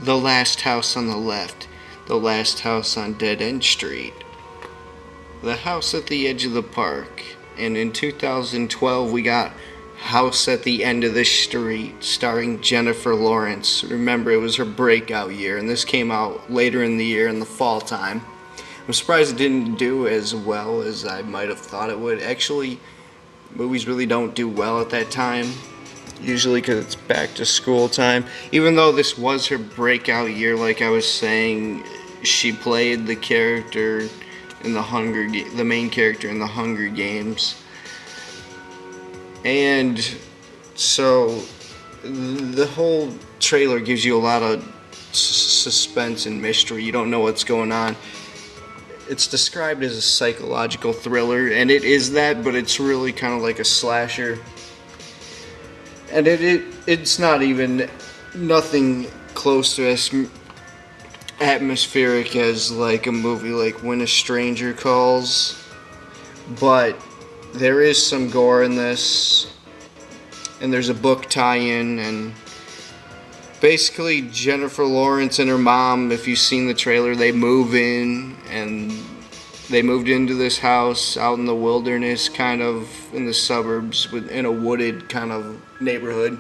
The Last House on the Left, The Last House on Dead End Street, The House at the Edge of the Park, and in 2012 we got House at the End of the Street, starring Jennifer Lawrence. Remember, it was her breakout year, and this came out later in the year in the fall time. I'm surprised it didn't do as well as I might have thought it would. Actually, movies really don't do well at that time, usually because it's back to school time. Even though this was her breakout year, like I was saying, she played the character in the main character in the Hunger Games. And so the whole trailer gives you a lot of suspense and mystery. You don't know what's going on. It's described as a psychological thriller, and it is that, but it's really kind of like a slasher. And it's not even nothing close to as atmospheric as like a movie like When a Stranger Calls, but there is some gore in this, and there's a book tie-in, and basically Jennifer Lawrence and her mom, if you've seen the trailer, they move in, and they moved into this house out in the wilderness, kind of in the suburbs, in a wooded kind of neighborhood.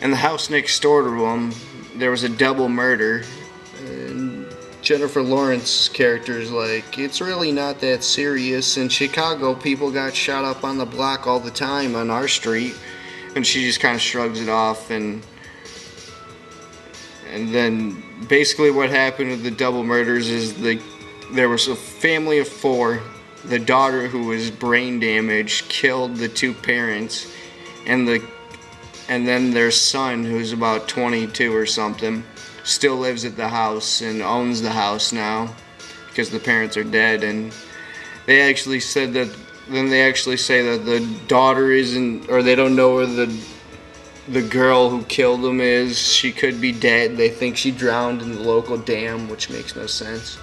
And the house next door to them, there was a double murder, and Jennifer Lawrence's character is like, it's really not that serious. In Chicago, people got shot up on the block all the time on our street. And she just kind of shrugs it off. And then basically what happened with the double murders is there was a family of four. The daughter, who was brain damaged, killed the two parents. And then their son, who's about 22 or something, still lives at the house and owns the house now because the parents are dead. And they actually say that the daughter isn't, or they don't know where the girl who killed them is. She could be dead. They think she drowned in the local dam, which makes no sense.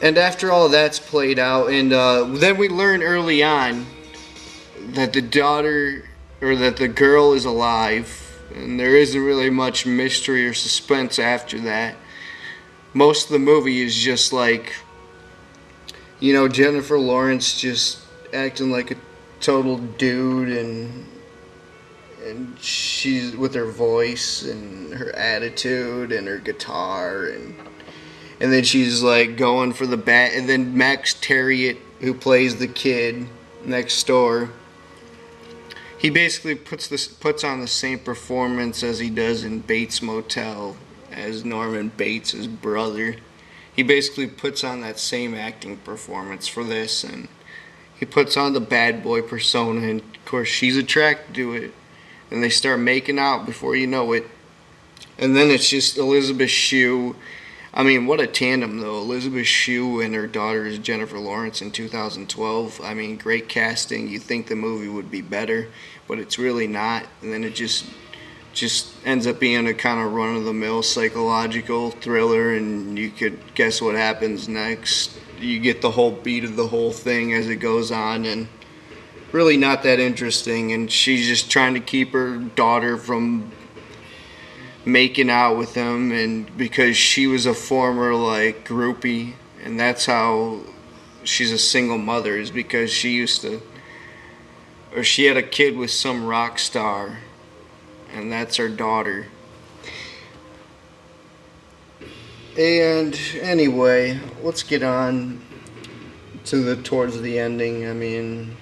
And after all that's played out, and then we learn early on that the daughter, or that the girl, is alive. And there isn't really much mystery or suspense after that. Most of the movie is just like, Jennifer Lawrence just acting like a total dude, and she's with her voice and her attitude and her guitar, and then she's like going for the bat. And then Max Terriot, who plays the kid next door, he basically puts on the same performance as he does in Bates Motel as Norman Bates' brother. He basically puts on that same acting performance for this, and he puts on the bad boy persona, and of course she's attracted to it, and they start making out before you know it. And then it's just Elizabeth Shue. I mean, what a tandem, though. Elizabeth Shue and her daughter is Jennifer Lawrence in 2012. I mean, great casting. You'd think the movie would be better, but it's really not. And then it just ends up being a kind of run-of-the-mill psychological thriller, and you could guess what happens next. You get the whole beat of the whole thing as it goes on, and really not that interesting. And she's just trying to keep her daughter from making out with him, and because she was a former like groupie, and that's how she's a single mother, is because she had a kid with some rock star, and that's her daughter. And anyway, let's get on to towards the ending. I mean,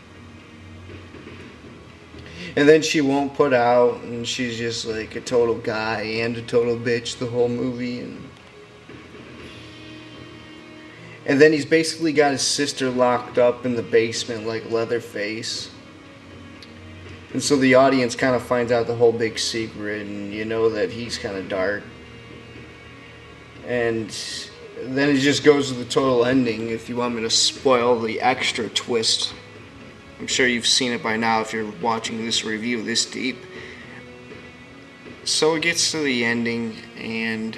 and then she won't put out, and she's just like a total guy and a total bitch the whole movie. And then he's basically got his sister locked up in the basement like Leatherface. And so the audience kind of finds out the whole big secret, and you know that he's kind of dark. And then it just goes to the total ending. If you want me to spoil the extra twist, I'm sure you've seen it by now if you're watching this review this deep. So it gets to the ending, and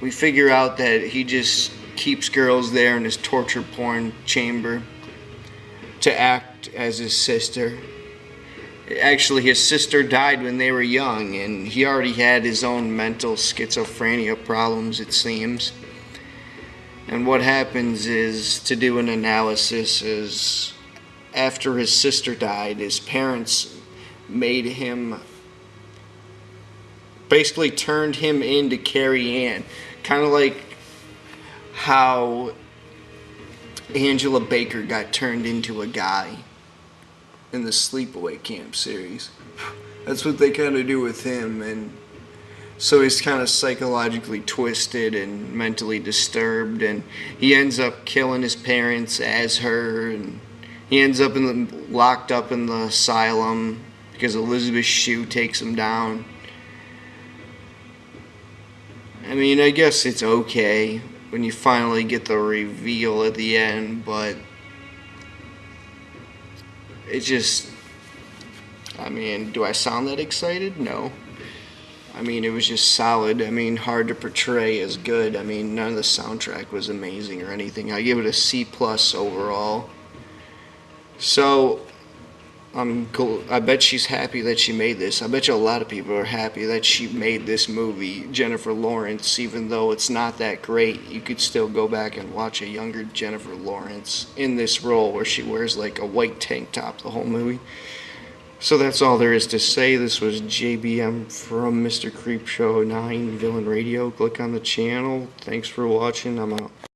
we figure out that he just keeps girls there in his torture porn chamber to act as his sister. Actually, his sister died when they were young, and he already had his own mental schizophrenia problems, it seems. And what happens is, to do an analysis, is after his sister died, his parents made him, basically turned him into Carrie Ann. Kind of like how Angela Baker got turned into a guy in the Sleepaway Camp series. That's what they kind of do with him, and so he's kind of psychologically twisted and mentally disturbed, and he ends up killing his parents as her, and he ends up locked up in the asylum because Elizabeth Shue takes him down. I mean, I guess it's okay when you finally get the reveal at the end, but it just, I mean, do I sound that excited? No. I mean, it was just solid. I mean, hard to portray as good. I mean, none of the soundtrack was amazing or anything. I give it a C+ overall. So, I'm cool. I bet she's happy that she made this. I bet you a lot of people are happy that she made this movie, Jennifer Lawrence, even though it's not that great. You could still go back and watch a younger Jennifer Lawrence in this role where she wears like a white tank top the whole movie. So that's all there is to say. This was JBM from Mr. Creepshow 9 Villain Radio. Click on the channel. Thanks for watching. I'm out.